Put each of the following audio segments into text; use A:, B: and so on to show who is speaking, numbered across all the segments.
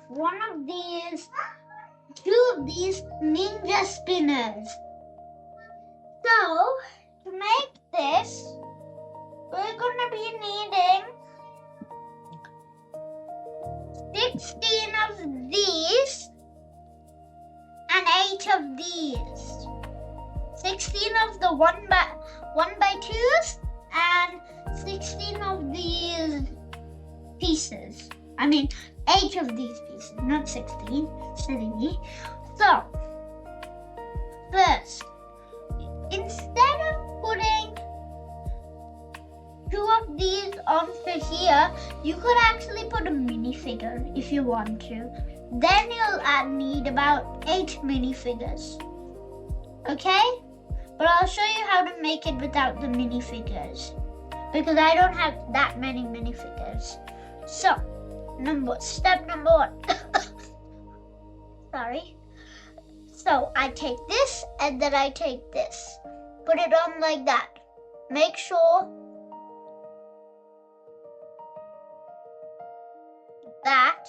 A: making two of these ninja spinners. So, to make this, we're going to be needing 16 of these and 8 of these. 16 of the 1 by 2s and 16 of these pieces. I mean 8 of these pieces, not 16. Silly me. So, first, instead of putting 2 of these onto here, you could actually put a minifigure if you want to. Then you'll need about 8 minifigures. Okay? But I'll show you how to make it without the minifigures, because I don't have that many minifigures. So, step number 1. Sorry. So, I take this and then I take this. Put it on like that. Make sure that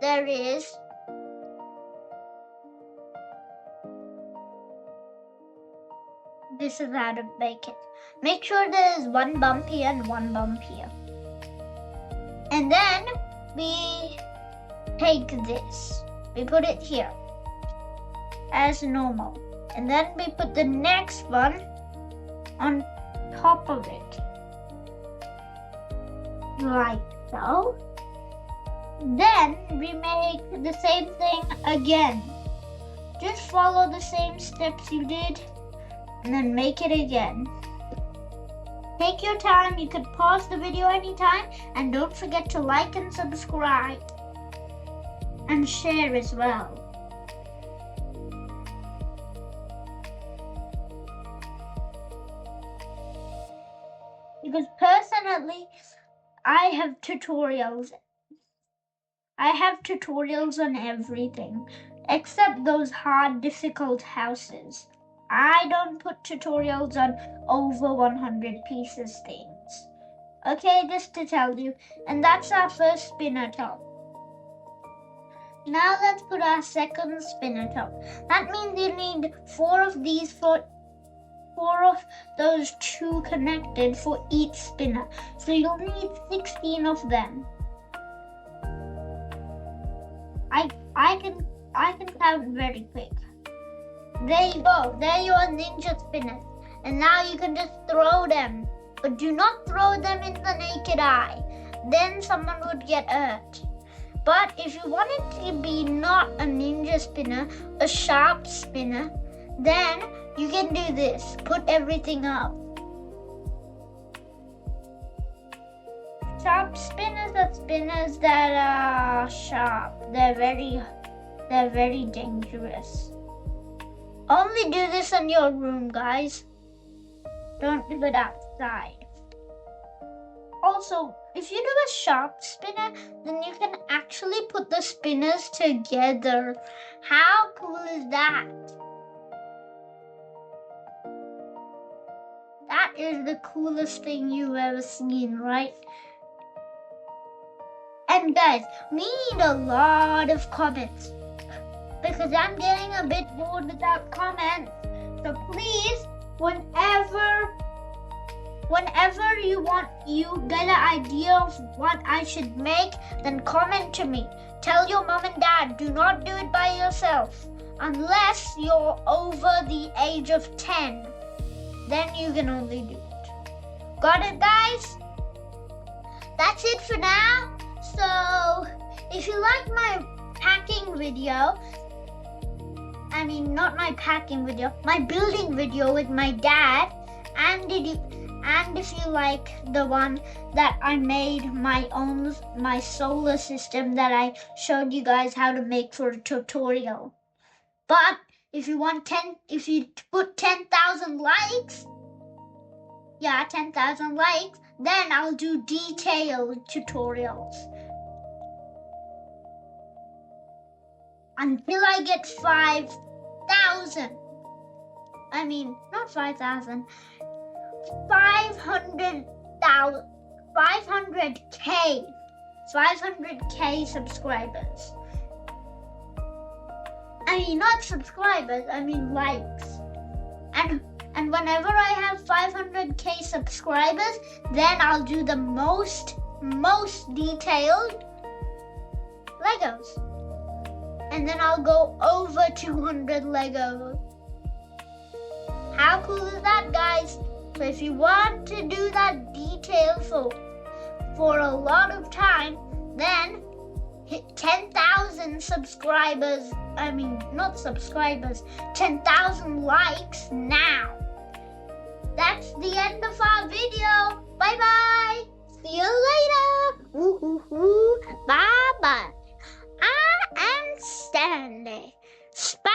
A: there is this is how to make it. Make sure there is 1 bump here and 1 bump here. And then we take this. We put it here as normal. And then we put the next one on top of it. Like so. Then we make the same thing again. Just follow the same steps you did and then make it again. Take your time. You could pause the video anytime, and don't forget to like and subscribe and share as well. Because personally, I have tutorials. I have tutorials on everything except those hard, difficult houses. I don't put tutorials on over 100 pieces things. Okay, just to tell you. And that's our first spinner top. Now let's put our second spinner top. That means you need 4 of these for 4 of those 2 connected for each spinner. So you'll need 16 of them. I can count very quick. There you go. There your ninja spinners. And now you can just throw them. But do not throw them in the naked eye. Then someone would get hurt. But if you want it to be not a ninja spinner, a sharp spinner, then you can do this. Put everything up. Sharp spinners are spinners that are sharp. They're very dangerous. Only do this in your room, guys. Don't do it outside. Also, if you do a sharp spinner, then you can actually put the spinners together. How cool is that? That is the coolest thing you've ever seen, right? And guys, we need a lot of comments, because I'm getting a bit bored without comments. So please, whenever you get an idea of what I should make, then comment to me. Tell your mom and dad, do not do it by yourself. Unless you're over the age of 10. Then you can only do it. Got it, guys? That's it for now. So, if you like my packing video, I mean not my packing video, my building video with my dad, and if you like the one that I made my solar system that I showed you guys how to make for a tutorial. But if you put 10,000 likes, 10,000 likes, then I'll do detailed tutorials. Until I get 5,000. I mean, not 5,000. 500,000. 500K 500k subscribers. I mean, not subscribers, I mean likes. And whenever I have 500k subscribers, then I'll do the most detailed Legos. And then I'll go over 200 Legos. How cool is that, guys? So if you want to do that detail for a lot of time, then hit 10,000 subscribers. I mean, not subscribers, 10,000 likes now. That's the end of our video. Bye-bye. See you later. Bye-bye. I am Stanley. Spy.